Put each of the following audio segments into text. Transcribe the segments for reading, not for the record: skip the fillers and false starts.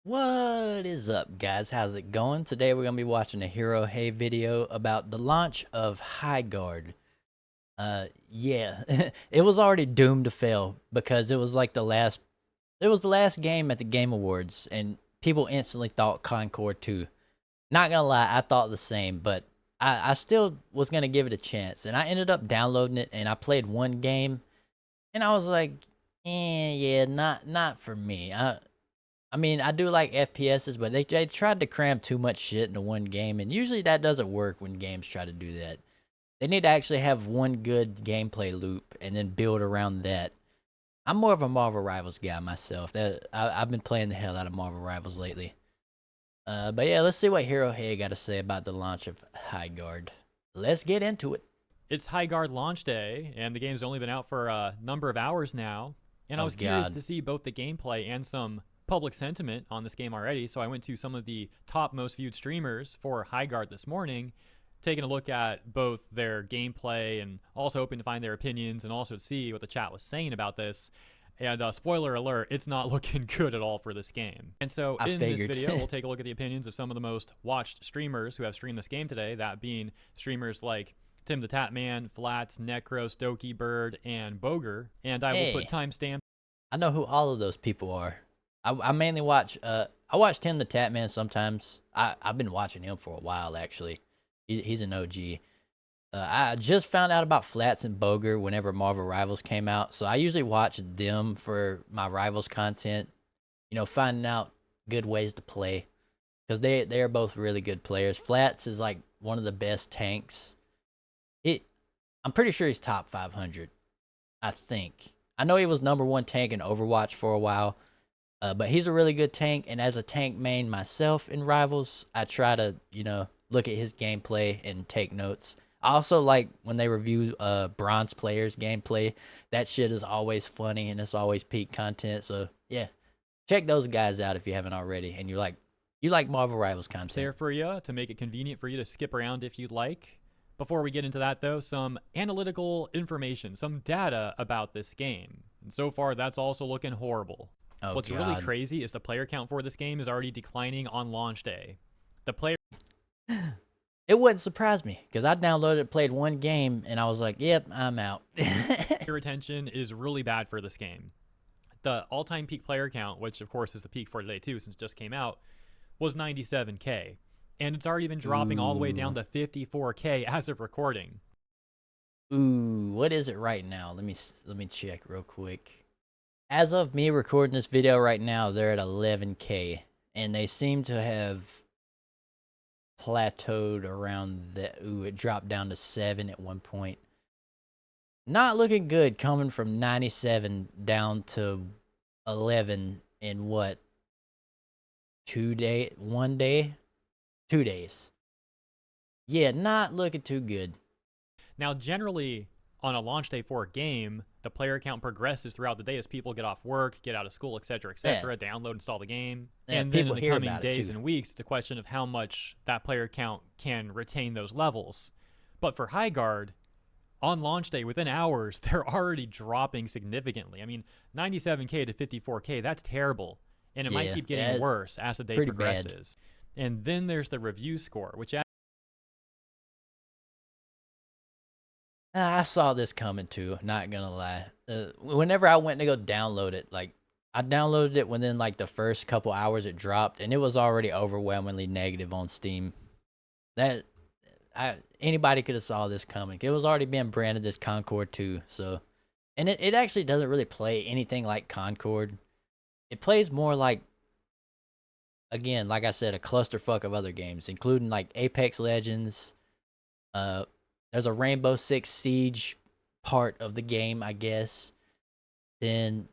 What is up, guys? How's it going? Today we're gonna be watching a Hero Hey video about the launch of Highguard. Yeah, it was already doomed to fail because it was the last game at the Game Awards, and people instantly thought Concord 2. Not gonna lie, I thought the same, but I still was gonna give it a chance, and I ended up downloading it, and I played one game, and I was like, yeah, not for me. I mean, I do like FPSs, but they tried to cram too much shit into one game, and usually that doesn't work when games try to do that. They need to actually have one good gameplay loop and then build around that. I'm more of a Marvel Rivals guy myself. I've been playing the hell out of Marvel Rivals lately. But yeah, let's see what Hero Hey got to say about the launch of Highguard. Let's get into it. It's Highguard launch day, and the game's only been out for a number of hours now. And I Oh was curious God. to see both the gameplay and some public sentiment on this game already, so I went to some of the top most viewed streamers for Highguard this morning, taking a look at both their gameplay and also hoping to find their opinions and also to see what the chat was saying about this. And spoiler alert, it's not looking good at all for this game. And so I in this figured. video, we'll take a look at the opinions of some of the most watched streamers who have streamed this game today, that being streamers like Tim the Tatman, Flats, Necros, Doki Bird, and Boger. And I will put Hey, timestamps. I know who all of those people are. I mainly watch I watch Tim the Tatman sometimes. I've been watching him for a while actually. He's an OG. I just found out about Flats and Boger whenever Marvel Rivals came out, so I usually watch them for my Rivals content. You know, finding out good ways to play because they are both really good players. Flats is like one of the best tanks. It I'm pretty sure he's top 500. I think. I know he was number one tank in Overwatch for a while. But he's a really good tank, and as a tank main myself in Rivals, I try to, look at his gameplay and take notes. I also like when they review bronze players' gameplay. That shit is always funny and it's always peak content. So yeah, check those guys out if you haven't already. And you like Marvel Rivals content. There for you to make it convenient for you to skip around if you'd like. Before we get into that, though, some analytical information, some data about this game. And so far, that's also looking horrible. Oh What's really God, crazy is the player count for this game is already declining on launch day. The player it wouldn't surprise me because I downloaded, played one game, and I was like, "Yep, I'm out." retention is really bad for this game. The all-time peak player count, which of course is the peak for today too, since it just came out, was 97K, and it's already been dropping all the way down Ooh. to 54K as of recording. Ooh, what is it right now? Let me check real quick. As of me recording this video right now, they're at 11K, and they seem to have plateaued around that. Ooh, it dropped down to 7 at one point. Not looking good coming from 97 down to 11 in what? 1 day? 2 days. Yeah, not looking too good. Now, generally, on a launch day for a game, the player count progresses throughout the day as people get off work, get out of school, etc., Yeah, etc., download, install the game. yeah, And then in people the hear coming about it days too. and weeks, it's a question of how much that player count can retain those levels. But for Highguard, on launch day, within hours, they're already dropping significantly. I mean, 97K to 54K, that's terrible. And it might Yeah, keep getting that's worse as the day pretty bad. progresses. And then there's the review score, which I saw this coming too, not gonna lie. Whenever I went to go download it, like I downloaded it within like the first couple hours it dropped, and it was already overwhelmingly negative on Steam. That anybody could have saw this coming. It was already being branded as Concord 2, so and it actually doesn't really play anything like Concord. It plays more like, again, like I said, a clusterfuck of other games, including like Apex Legends. Uh, there's a Rainbow Six Siege part of the game, I guess. Then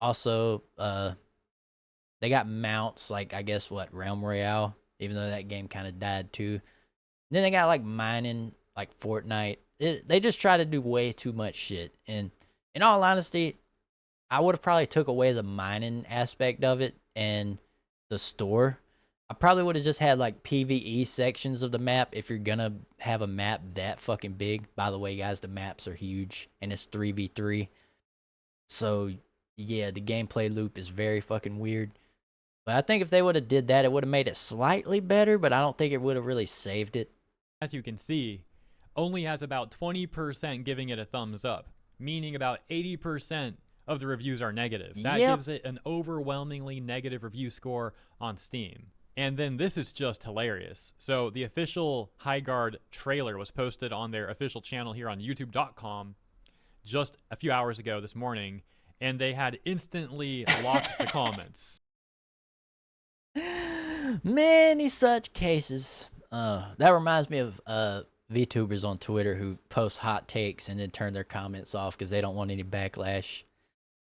also, they got mounts like, I guess, what, Realm Royale, even though that game kind of died too. Then they got like mining, like Fortnite. They just try to do way too much shit. And in all honesty, I would have probably took away the mining aspect of it and the store. I probably would have just had like PvE sections of the map if you're gonna have a map that fucking big. By the way, guys, the maps are huge and it's 3v3. So yeah, the gameplay loop is very fucking weird. But I think if they would have did that, it would have made it slightly better, but I don't think it would have really saved it. As you can see, only has about 20% giving it a thumbs up, meaning about 80% of the reviews are negative. That Yep. gives it an overwhelmingly negative review score on Steam. And then this is just hilarious. So the official Highguard trailer was posted on their official channel here on youtube.com just a few hours ago this morning, and they had instantly locked the comments. Many such cases. That reminds me of VTubers on Twitter who post hot takes and then turn their comments off because they don't want any backlash.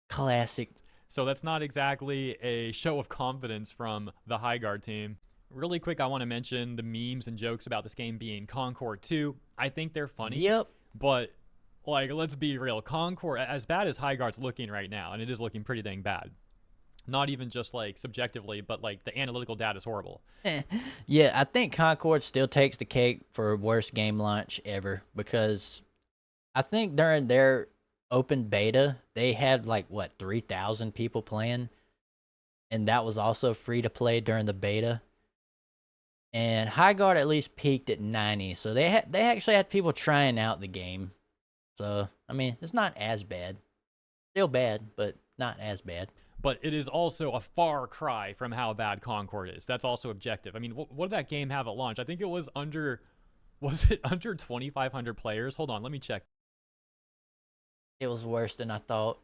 Classic. So that's not exactly a show of confidence from the Highguard team. Really quick, I want to mention the memes and jokes about this game being Concord 2. I think they're funny. Yep. But, like, let's be real. Concord, as bad as Highguard's looking right now, and it is looking pretty dang bad. Not even just, like, subjectively, but, like, the analytical data is horrible. Yeah, I think Concord still takes the cake for worst game launch ever because I think during their open beta, they had like what 3,000 people playing, and that was also free to play during the beta. And Highguard at least peaked at 90, so they actually had people trying out the game. So I mean, it's not as bad. Still bad, but not as bad. But it is also a far cry from how bad Concord is. That's also objective. I mean, what did that game have at launch? I think it was under 2,500 players? Hold on, let me check. It was worse than I thought.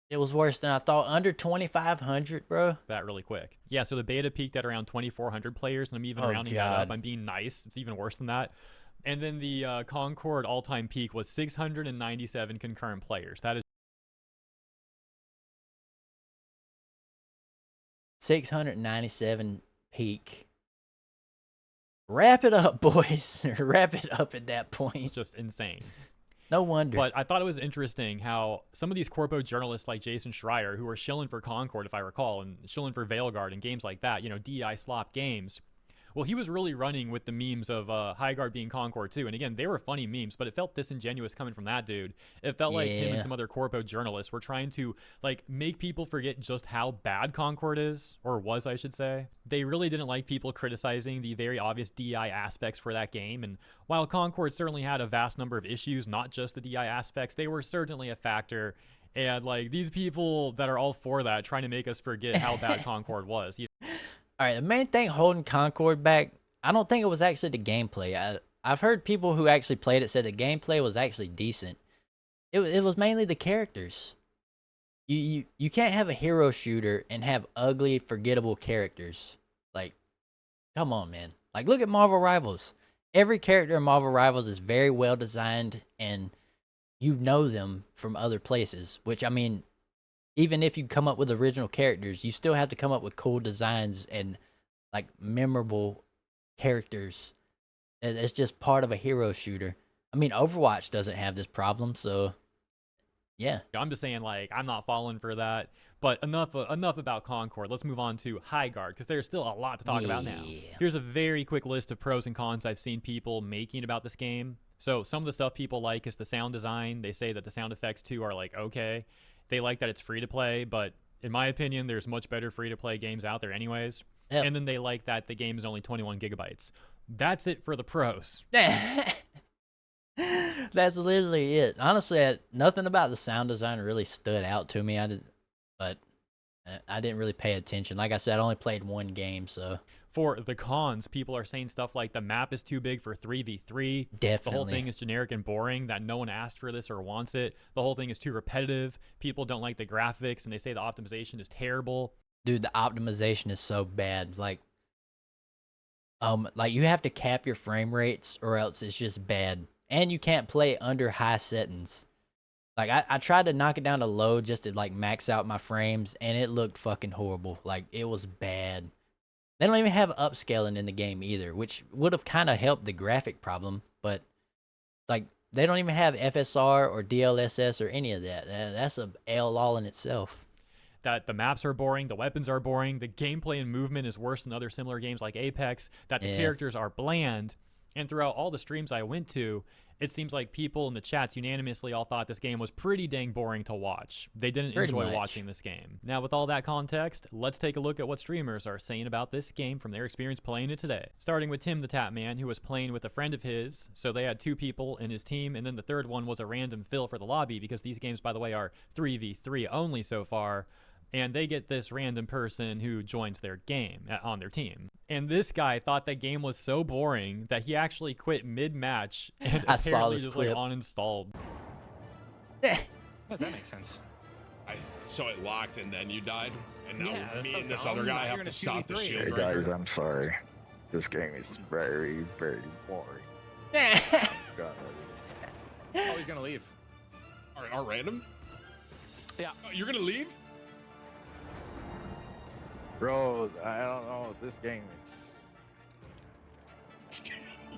It was worse than I thought. Under 2,500, bro. That really quick. Yeah, so the beta peaked at around 2,400 players, and I'm even Oh, rounding that God. up. I'm being nice. It's even worse than that. And then the Concord all-time peak was 697 concurrent players. That is 697 peak. Wrap it up, boys. Wrap it up at that point. just insane. No wonder. But I thought it was interesting how some of these corpo journalists like Jason Schreier, who were shilling for Concord, if I recall, and shilling for Veilguard and games like that, you know, DI slop games. Well, he was really running with the memes of Highguard being Concord too. And again, they were funny memes, but it felt disingenuous coming from that dude. It felt like him and Yeah. some other corpo journalists were trying to like make people forget just how bad Concord is, or was, I should say. They really didn't like people criticizing the very obvious DI aspects for that game. And while Concord certainly had a vast number of issues, not just the DI aspects, they were certainly a factor. And like these people that are all for that, trying to make us forget how bad Concord was. All right, the main thing holding Concord back, I don't think it was actually the gameplay. I've heard people who actually played it said the gameplay was actually decent. It was mainly the characters. You can't have a hero shooter and have ugly, forgettable characters. Like, come on, man. Like, look at Marvel Rivals. Every character in Marvel Rivals is very well designed, and you know them from other places. Which, I mean, even if you come up with original characters, you still have to come up with cool designs and like memorable characters. It's just part of a hero shooter. I mean, Overwatch doesn't have this problem, so yeah. I'm just saying, like, I'm not falling for that. But enough about Concord. Let's move on to Highguard, because there's still a lot to talk about now. Yeah. Here's a very quick list of pros and cons I've seen people making about this game. So some of the stuff people like is the sound design. They say that the sound effects too are like okay. They like that it's free to play, but in my opinion, there's much better free to play games out there anyways. Yep. And then they like that the game is only 21 gigabytes. That's it for the pros. That's literally it. Honestly, nothing about the sound design really stood out to me. But I didn't really pay attention. Like I said, I only played one game, so For the cons, people are saying stuff like the map is too big for 3v3. definitely. The whole thing is generic and boring, that no one asked for this or wants it. The whole thing is too repetitive. People don't like the graphics, and they say the optimization is terrible. Dude, the optimization is so bad. Like you have to cap your frame rates or else it's just bad. And you can't play under high settings. Like I tried to knock it down to low just to like max out my frames, and it looked fucking horrible. Like it was bad. They don't even have upscaling in the game either, which would have kind of helped the graphic problem, but like they don't even have FSR or DLSS or any of that. That's a L all in itself. That the maps are boring, the weapons are boring, the gameplay and movement is worse than other similar games like Apex, that the Yeah. characters are bland, And throughout all the streams I went to, it seems like people in the chats unanimously all thought this game was pretty dang boring to watch. They didn't Pretty enjoy much. watching this game. Now, with all that context, let's take a look at what streamers are saying about this game from their experience playing it today. Starting with Tim the Tap Man, who was playing with a friend of his. So they had 2 people in his team, and then the third one was a random fill for the lobby, because these games, by the way, are 3v3 only so far. And they get this random person who joins their game on their team. And this guy thought that game was so boring that he actually quit mid-match and I saw apparently this just clip. like uninstalled. How does that make sense? I saw it locked and then you died, and now Yeah, that's me so and this dumb. other Now guy you're have in to a stop the 2v3. shield Hey breaker. guys, I'm sorry. This game is very, very boring. God, Oh, he's gonna leave. Our random? Yeah. Oh, you're gonna leave? bro, I don't know. This game is.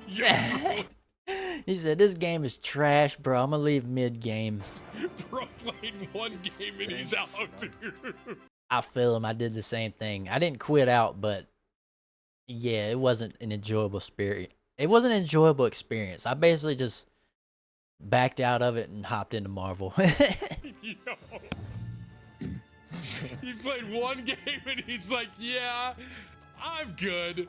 Yeah, He said, "This game is trash, bro. I'm gonna leave mid-game." bro played one game and he's out, dude. I feel him. I did the same thing. I didn't quit out, but yeah, it wasn't an enjoyable spirit. It wasn't an enjoyable experience. I basically just backed out of it and hopped into Marvel. Yo. He played one game and he's like, yeah, I'm good.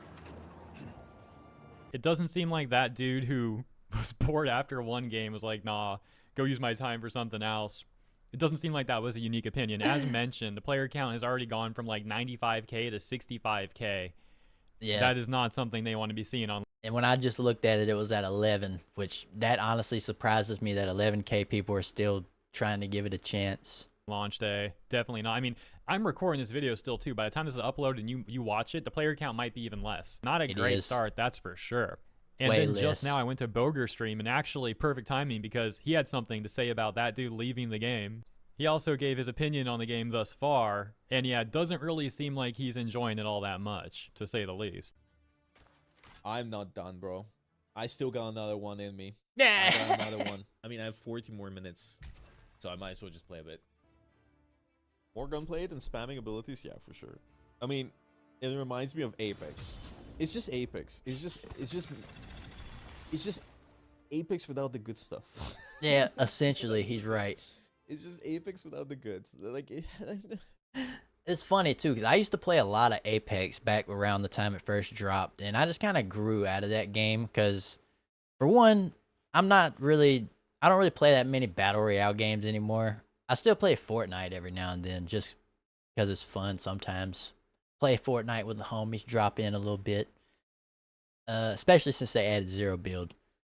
It doesn't seem like that dude who was bored after one game was like, nah, go use my time for something else. It doesn't seem like that was a unique opinion. As mentioned, the player count has already gone from like 95k to 65k. Yeah. That is not something they want to be seeing on And when I just looked at it, it was at 11, which that honestly surprises me that 11K people are still trying to give it a chance. launch day. Definitely not. I mean, I'm recording this video still too. By the time this is uploaded and you watch it, the player count might be even less. Not a It great is. start, that's for sure. And Way then less. just now I went to Boger's stream, and actually perfect timing because he had something to say about that dude leaving the game. He also gave his opinion on the game thus far, and yeah, it doesn't really seem like he's enjoying it all that much, to say the least. I'm not done, bro. I still got another one in me. I Yeah. got another one. I mean, I have 40 more minutes, so I might as well just play a bit. More gunplay and spamming abilities, yeah, for sure. I mean, it reminds me of Apex. It's just Apex. It's just Apex without the good stuff. Yeah, essentially, he's right. It's just Apex without the goods. Like, It's funny too, because I used to play a lot of Apex back around the time it first dropped, and I just kind of grew out of that game because, for one, I don't really play that many Battle Royale games anymore. I still play Fortnite every now and then just because it's fun sometimes. Play Fortnite with the homies, drop in a little bit, especially since they added Zero Build.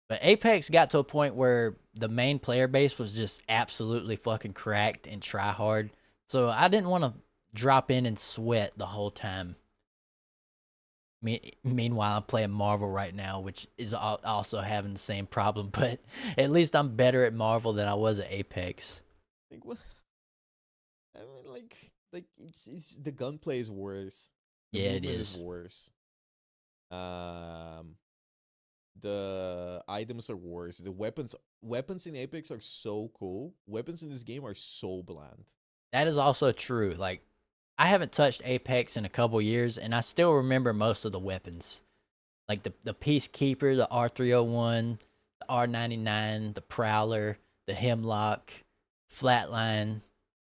But Apex got to a point where the main player base was just absolutely fucking cracked and try hard. So I didn't want to drop in and sweat the whole time. Meanwhile, I'm playing Marvel right now, which is also having the same problem. But at least I'm better at Marvel than I was at Apex. like what? I mean, like it's the gunplay is worse. The Yeah, it movement is. worse. The items are worse. The weapons in Apex are so cool. Weapons in this game are so bland. That is also true. Like, I haven't touched Apex in a couple years, and I still remember most of the weapons. Like the Peacekeeper, the R301, the R99, the Prowler, the Hemlock, Flatline,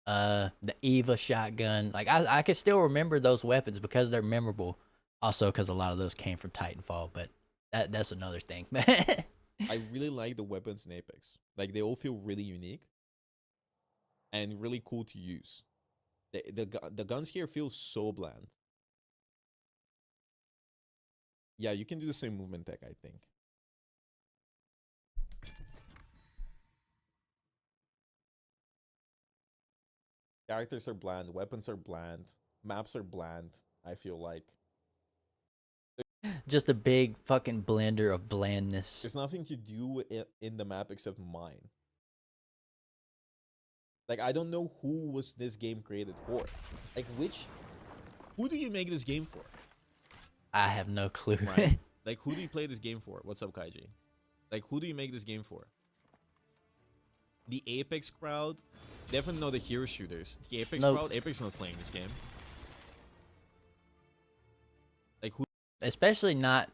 the Eva shotgun. Like, I can still remember those weapons because they're memorable. Also, because a lot of those came from Titanfall, but that's another thing. I really like the weapons in Apex. Like, they all feel really unique and really cool to use. The guns here feel so bland. Yeah, you can do the same movement tech, I think. Characters are bland, weapons are bland, maps are bland, I feel like. Just a big fucking blender of blandness. There's nothing to do in the map except mine. Like, I don't know who was this game created for. Like, who do you make this game for? I have no clue. Right? Like, who do you play this game for? What's up, Kaiji? Like, who do you make this game for? The Apex crowd? Definitely not the hero shooters. The Apex Nope. crowd? Apex not playing this game. Like, who? Especially not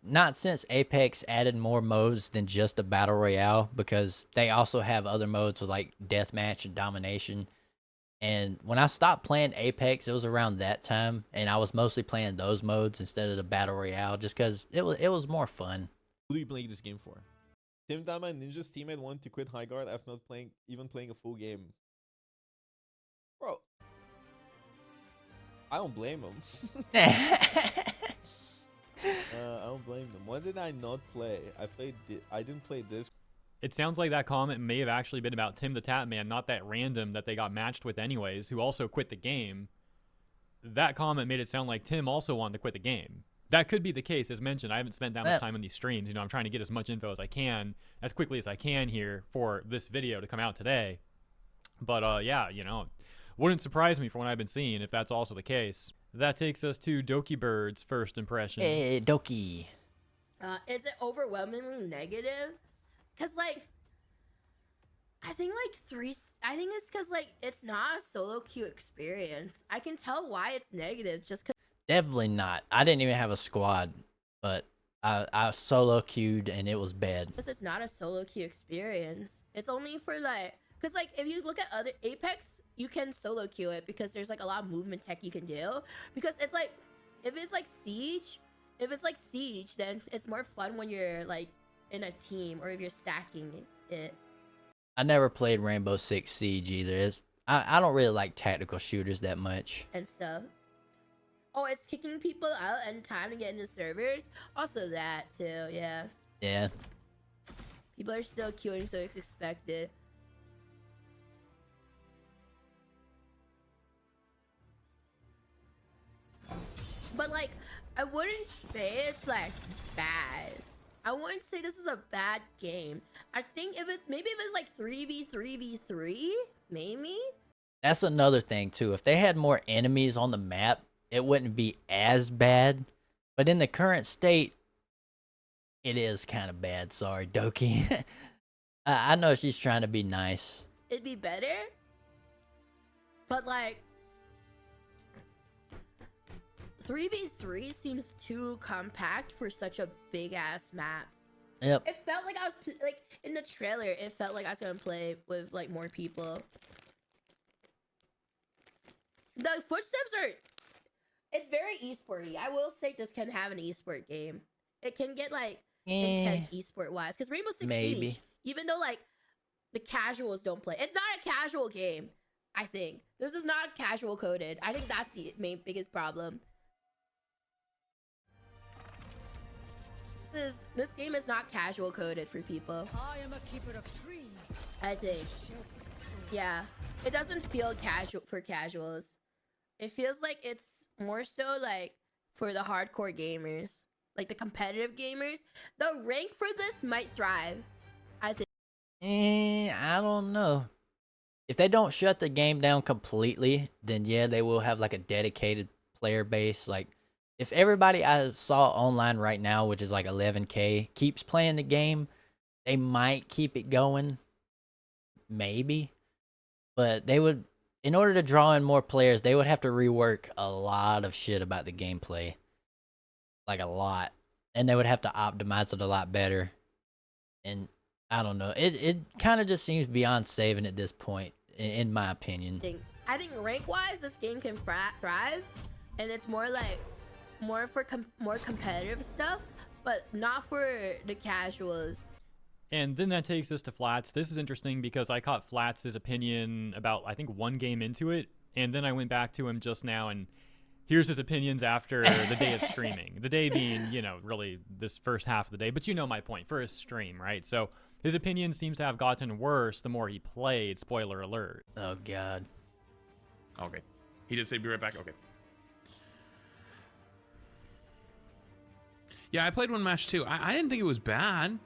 not since Apex added more modes than just a battle royale, because they also have other modes with like deathmatch and domination. And when I stopped playing Apex, it was around that time, and I was mostly playing those modes instead of the battle royale, just because it was more fun. Who do you play this game for? Tim Dama and Ninja's teammate wanted to quit Highguard after not even playing a full game. Bro, I don't blame him. I don't blame them. When did I not play? I didn't play this. It sounds like that comment may have actually been about Tim the Tap Man, not that random that they got matched with anyways, who also quit the game. That comment made it sound like Tim also wanted to quit the game. That could be the case. As mentioned, I haven't spent that much time on these streams. You know, I'm trying to get as much info as I can, as quickly as I can here for this video to come out today. But yeah, you know, wouldn't surprise me from what I've been seeing if that's also the case. That takes us to Doki Bird's first impression. Hey, Doki. Is it overwhelmingly negative? Cause like, I think it's cause like it's not a solo queue experience. I can tell why it's negative just cause. Definitely not. I didn't even have a squad, but I solo queued and it was bad. It's not a solo queue experience. It's only for like, cause like if you look at other Apex, you can solo queue it because there's like a lot of movement tech you can do. Because it's like, if it's like Siege, then it's more fun when you're like in a team or if you're stacking it. I never played Rainbow Six Siege either. I don't really like tactical shooters that much. And stuff. Oh, it's kicking people out and time to get into servers. Also that too, yeah. Yeah. People are still queuing, so it's expected. But like, I wouldn't say it's like bad. I wouldn't say this is a bad game. I think if it's like 3v3v3, maybe. That's another thing too. If they had more enemies on the map, it wouldn't be as bad. But in the current state, it is kind of bad. Sorry, Doki. I know she's trying to be nice. It'd be better. But like, 3v3 seems too compact for such a big ass map. Yep. It felt like I was like in the trailer. It felt like I was gonna play with like more people. The footsteps are. It's very esporty. I will say this can have an esport game. It can get like intense esport wise because Rainbow Six Siege, even though like the casuals don't play, it's not a casual game. I think this is not casual coded. I think that's the biggest problem. This game is not casual coded for people. I am a keeper of trees. I think. Yeah, it doesn't feel casual for casuals. It feels like it's more so like for the hardcore gamers, like the competitive gamers. The rank for this might thrive, I think. I don't know. If they don't shut the game down completely, then yeah, they will have like a dedicated player base. Like, if everybody I saw online right now, which is like 11K, keeps playing the game, they might keep it going. Maybe. But they would, in order to draw in more players, they would have to rework a lot of shit about the gameplay. Like a lot. And they would have to optimize it a lot better. And I don't know. It kind of just seems beyond saving at this point, in my opinion. I think rank-wise, this game can thrive. And it's more like, more for more competitive stuff, but not for the casuals. And then that takes us to Flats. This is interesting because I caught Flats' opinion about, I think, one game into it. And then I went back to him just now, and here's his opinions after the day of streaming. The day being, you know, really this first half of the day. But you know my point, for his stream, right? So his opinion seems to have gotten worse the more he played. Spoiler alert. Oh, God. Okay. He did say be right back. Okay. Yeah, I played one match too. I didn't think it was bad.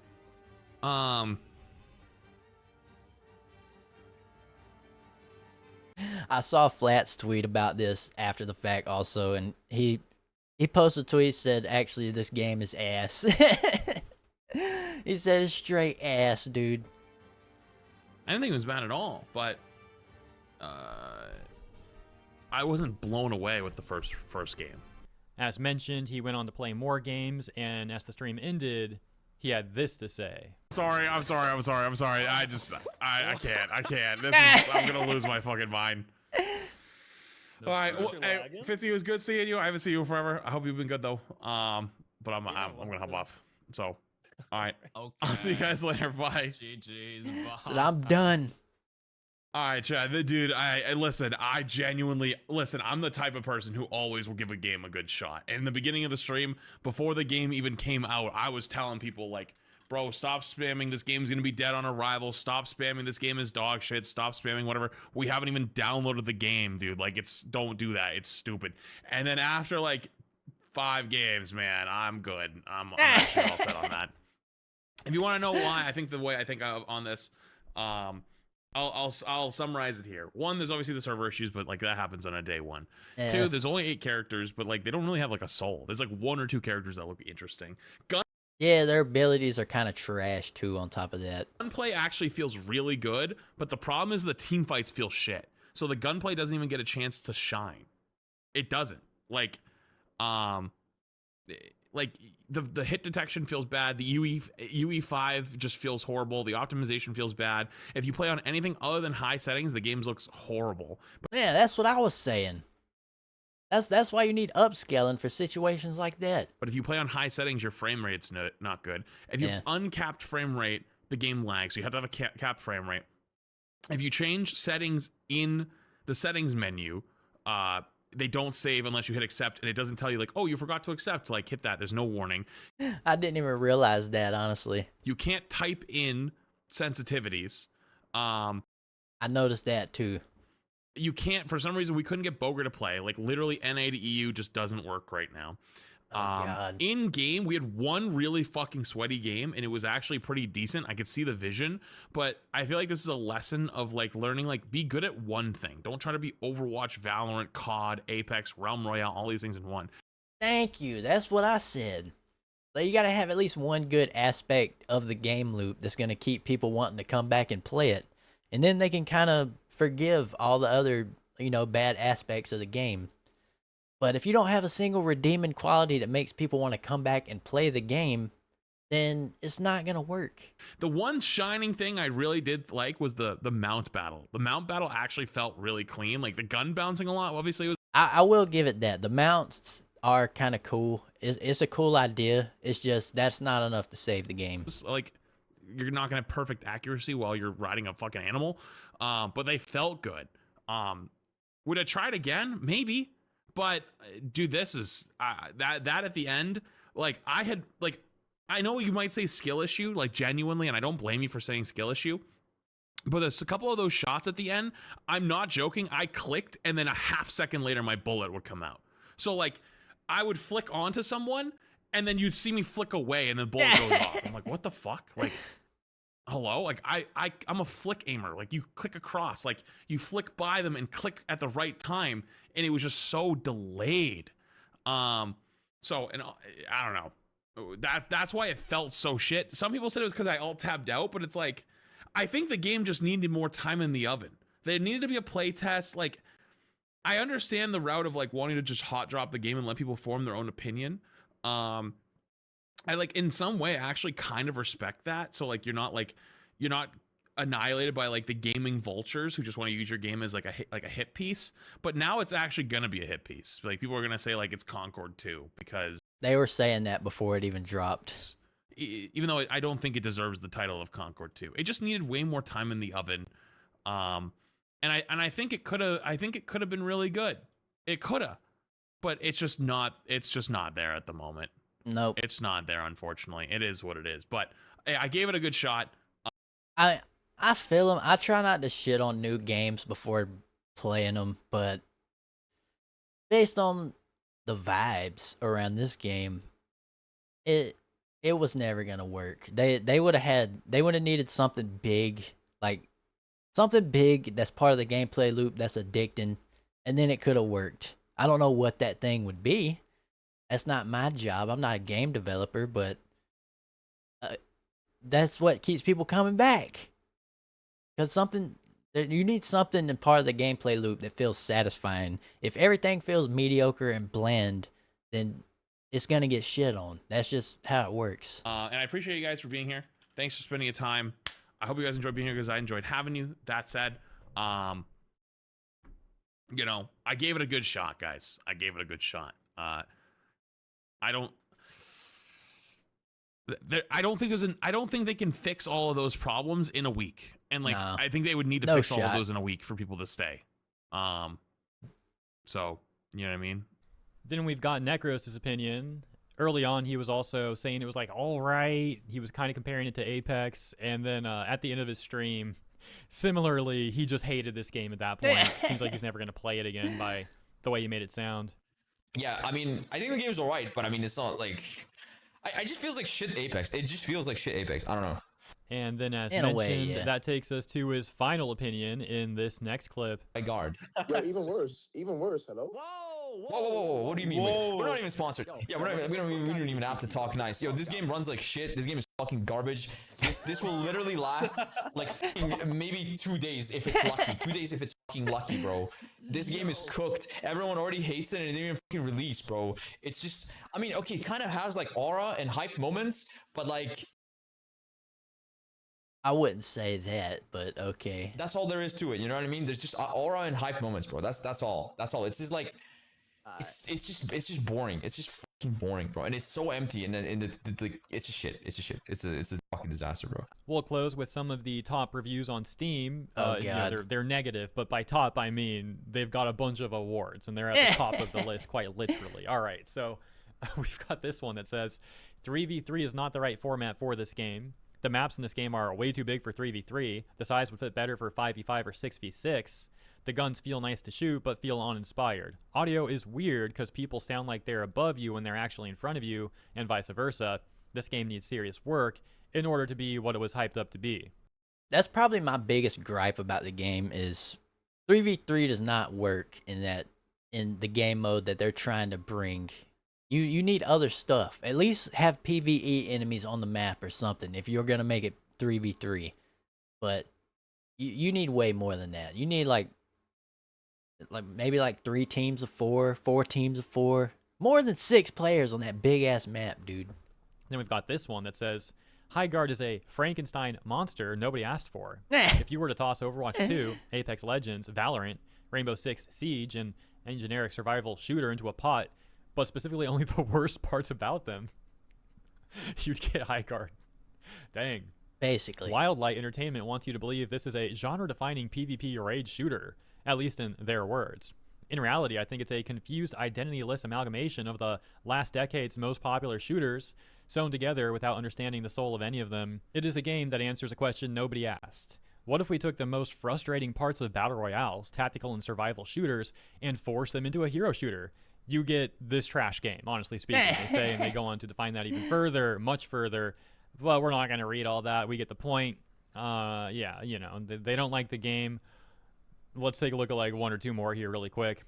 I saw Flats tweet about this after the fact also, and he posted a tweet, said actually this game is ass. He said it's straight ass, dude. I didn't think it was bad at all, but I wasn't blown away with the first game. As mentioned, he went on to play more games, and as the stream ended, he had this to say. Sorry. I can't. I'm gonna lose my fucking mind. All right, well, hey, Fitzy, it was good seeing you. I haven't seen you forever. I hope you've been good though. But I'm gonna hop off. So, all right, Okay. I'll see you guys later. Bye. GG's. Bye. So I'm done. All right, Chad. Dude, I listen. I genuinely listen. I'm the type of person who always will give a game a good shot. And in the beginning of the stream, before the game even came out, I was telling people like, bro, stop spamming. This game's gonna be dead on arrival. Stop spamming. This game is dog shit. Stop spamming. Whatever. We haven't even downloaded the game, dude. Like, don't do that. It's stupid. And then after like 5 games, man, I'm good. I'm actually all set on that. If you want to know why, I think the way I think on this, I'll summarize it here. 1, there's obviously the server issues, but like that happens on a day 1. 2, there's only 8 characters, but like they don't really have like a soul. There's like 1 or 2 characters that look interesting. Yeah, their abilities are kind of trash too. On top of that, Gunplay actually feels really good, but the problem is the team fights feel shit. So the gunplay doesn't even get a chance to shine. It doesn't. Like the hit detection feels bad. The UE5 just feels horrible. The optimization feels bad. If you play on anything other than high settings, the game looks horrible. yeah, that's what I was saying. That's why you need upscaling for situations like that. But if you play on high settings, your frame rate's not good. If you have uncapped frame rate, the game lags. So you have to have a capped frame rate. If you change settings in the settings menu, they don't save unless you hit accept, and it doesn't tell you like, oh, you forgot to accept. Like, hit that. There's no warning. I didn't even realize that, honestly. You can't type in sensitivities. I noticed that too. You can't, for some reason, we couldn't get Boger to play. Like, literally, NA to EU just doesn't work right now. God. In game, we had one really fucking sweaty game, and it was actually pretty decent. I could see the vision, but I feel like this is a lesson of like learning, like, be good at one thing. Don't try to be Overwatch, Valorant, COD, Apex, Realm Royale, all these things in one. Thank you. That's what I said. Like, you gotta have at least one good aspect of the game loop that's gonna keep people wanting to come back and play it, and then they can kind of forgive all the other, bad aspects of the game. But if you don't have a single redeeming quality that makes people want to come back and play the game, then it's not going to work. The one shining thing I really did like was the mount battle. The mount battle actually felt really clean. Like, the gun bouncing a lot, obviously. I will give it that. The mounts are kind of cool. It's a cool idea. It's just that's not enough to save the game. Like, you're not going to have perfect accuracy while you're riding a fucking animal. But they felt good. Would I try it again? Maybe. But dude, this is that at the end, like, I know you might say skill issue, like, genuinely, and I don't blame you for saying skill issue, but there's a couple of those shots at the end, I'm not joking, I clicked and then a half second later my bullet would come out. So like, I would flick onto someone and then you'd see me flick away and the bullet goes off. I'm like, what the fuck? Like, hello? Like, I'm a flick aimer. Like, you click across, like, you flick by them and click at the right time, and it was just so delayed. So, and I don't know. That's why it felt so shit. Some people said it was because I alt-tabbed out, but it's like, I think the game just needed more time in the oven. There needed to be a play test. Like, I understand the route of like wanting to just hot drop the game and let people form their own opinion. I like, in some way, actually kind of respect that. So like, you're not annihilated by like the gaming vultures who just want to use your game as like a hit piece. But now it's actually gonna be a hit piece. Like, people are gonna say like it's Concord 2 because they were saying that before it even dropped. Even though I don't think it deserves the title of Concord 2, it just needed way more time in the oven. And I think it could have been really good. It could have, but it's just not there at the moment. Nope. It's not there, unfortunately. It is what it is. But hey, I gave it a good shot. I feel them. I try not to shit on new games before playing them, but based on the vibes around this game, it was never gonna work. They would have needed something big, like something big that's part of the gameplay loop that's addicting, and then it could have worked. I don't know what that thing would be. That's not my job. I'm not a game developer, but that's what keeps people coming back. Because you need something in part of the gameplay loop that feels satisfying. If everything feels mediocre and bland, then it's gonna get shit on. That's just how it works. And I appreciate you guys for being here. Thanks for spending your time. I hope you guys enjoyed being here because I enjoyed having you. That said, you know, I gave it a good shot, guys. I gave it a good shot. I don't think they can fix all of those problems in a week. And like, No. I think they would need to No fix all of shot. those in a week for people to stay. So you know what I mean? Then we've got Necros' opinion. Early on, he was also saying it was like, all right. He was kind of comparing it to Apex. And then at the end of his stream, similarly, he just hated this game at that point. Seems like he's never going to play it again by the way he made it sound. Yeah, I mean, I think the game's alright, but I mean, it's not like... I just feels like shit Apex. It just feels like shit Apex. I don't know. And then as In a mentioned, way, yeah. that takes us to his final opinion in this next clip. Highguard. Yeah, even worse. Even worse. Hello? Whoa. What do you mean? Wait, we're not even sponsored. Yeah, we don't even have to talk nice. Yo, this game runs like shit. This game is fucking garbage. This will literally last like maybe 2 days if it's lucky. 2 days if it's fucking lucky, bro. This game is cooked. Everyone already hates it and it didn't even fucking release, bro. It's just, I mean, okay, it kind of has like aura and hype moments, but like, I wouldn't say that, but okay. that's all there is to it. You know what I mean? There's just aura and hype moments, bro. That's all. That's all. It's just like, it's just boring. It's just fucking boring, bro. And it's so empty. And then it's just shit. It's just shit. It's a fucking disaster, bro. We'll close with some of the top reviews on Steam. Oh, You know, God. they're negative, but by top I mean they've got a bunch of awards and they're at the top of the list quite literally. All right, so we've got this one that says 3v3 is not the right format for this game. The maps in this game are way too big for 3v3. The size would fit better for 5v5 or 6v6. The guns feel nice to shoot, but feel uninspired. Audio is weird because people sound like they're above you when they're actually in front of you, and vice versa. This game needs serious work in order to be what it was hyped up to be. That's probably my biggest gripe about the game is 3v3 does not work in the game mode that they're trying to bring. You need other stuff. At least have PvE enemies on the map or something if you're gonna make it 3v3. But you need way more than that. You need like maybe like 3 teams of 4, 4 teams of 4, more than 6 players on that big ass map, dude. Then we've got this one that says, Highguard is a Frankenstein monster nobody asked for. If you were to toss Overwatch 2, Apex Legends, Valorant, Rainbow Six Siege, and any generic survival shooter into a pot, but specifically only the worst parts about them, you'd get Highguard. Dang. Basically. Wildlight Entertainment wants you to believe this is a genre-defining PvP raid shooter, at least in their words. In reality, I think it's a confused identity-less amalgamation of the last decade's most popular shooters, sewn together without understanding the soul of any of them. It is a game that answers a question nobody asked. What if we took the most frustrating parts of battle royales, tactical and survival shooters, and forced them into a hero shooter? You get this trash game, honestly speaking. They say, and they go on to define that even further, much further. Well, we're not going to read all that. We get the point. Yeah, you know, they don't like the game. Let's take a look at like 1 or 2 more here really quick.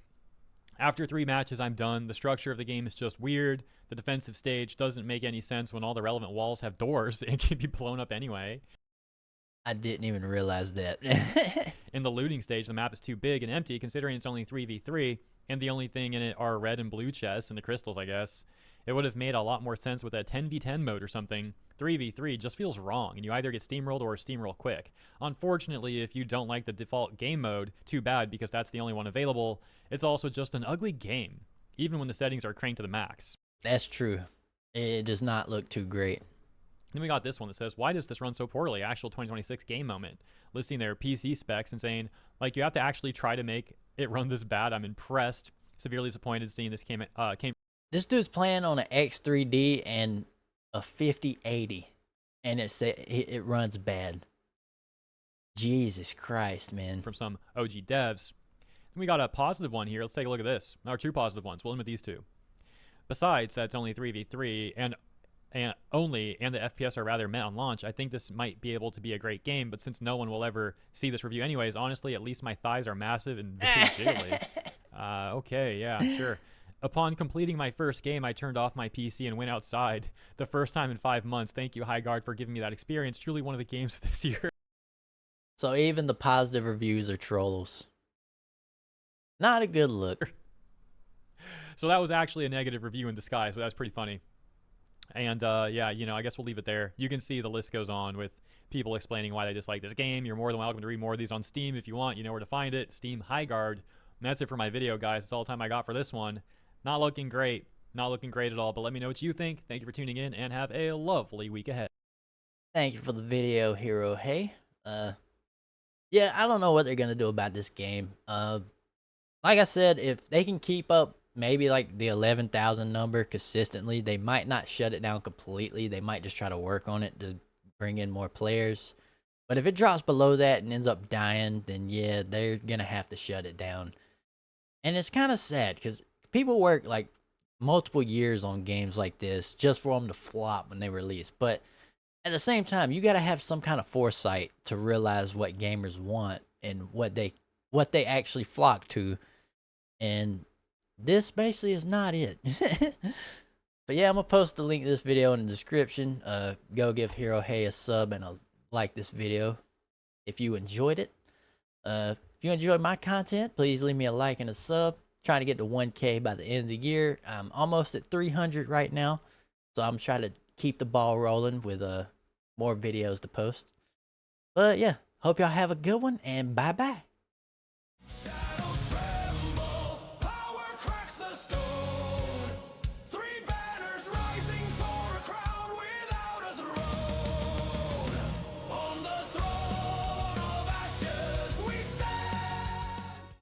After 3 matches, I'm done. The structure of the game is just weird. The defensive stage doesn't make any sense when all the relevant walls have doors and can be blown up anyway. I didn't even realize that. In the looting stage, the map is too big and empty considering it's only 3v3, and the only thing in it are red and blue chests and the crystals, I guess. It would have made a lot more sense with a 10v10 mode or something. 3v3 just feels wrong, and you either get steamrolled or steamroll quick. Unfortunately, if you don't like the default game mode, too bad because that's the only one available. It's also just an ugly game, even when the settings are cranked to the max. That's true. It does not look too great. Then we got this one that says, why does this run so poorly? Actual 2026 game moment. Listing their PC specs and saying, like, you have to actually try to make it run this bad. I'm impressed. Severely disappointed seeing this came. This dude's playing on an X3D and a 5080, and it runs bad. Jesus Christ, man. From some OG devs. Then we got a positive one here. Let's take a look at this. Our 2 positive ones. We'll end with these 2. Besides, that's only 3v3 and the FPS are rather met on launch. I think this might be able to be a great game, but since no one will ever see this review anyways, honestly, at least my thighs are massive and very jiggly. Okay, yeah, sure. Upon completing my first game, I turned off my PC and went outside. The first time in 5 months. Thank you, Highguard, for giving me that experience. Truly one of the games of this year. So even the positive reviews are trolls. Not a good look. So that was actually a negative review in disguise, but that's pretty funny. And yeah, you know, I guess we'll leave it there. You can see the list goes on with people explaining why they dislike this game. You're more than welcome to read more of these on Steam if you want. You know where to find it. Steam Highguard. And that's it for my video, guys. That's all the time I got for this one. Not looking great. Not looking great at all, but let me know what you think. Thank you for tuning in, and have a lovely week ahead. Thank you for the video, Hero. Hey, yeah, I don't know what they're gonna do about this game. Like I said, if they can keep up maybe like the 11,000 number consistently, they might not shut it down completely. They might just try to work on it to bring in more players. But if it drops below that and ends up dying, then yeah, they're gonna have to shut it down. And it's kind of sad because people work like multiple years on games like this just for them to flop when they release. But at the same time, you got to have some kind of foresight to realize what gamers want and what they actually flock to. And this basically is not it. But yeah, I'm gonna post the link to this video in the description. Go give Hero Hey a sub and like this video if you enjoyed it. If you enjoyed my content, please leave me a like and a sub. Trying to get to 1K by the end of the year. I'm almost at 300 right now, so I'm trying to keep the ball rolling with more videos to post. But yeah, hope y'all have a good one, and bye bye.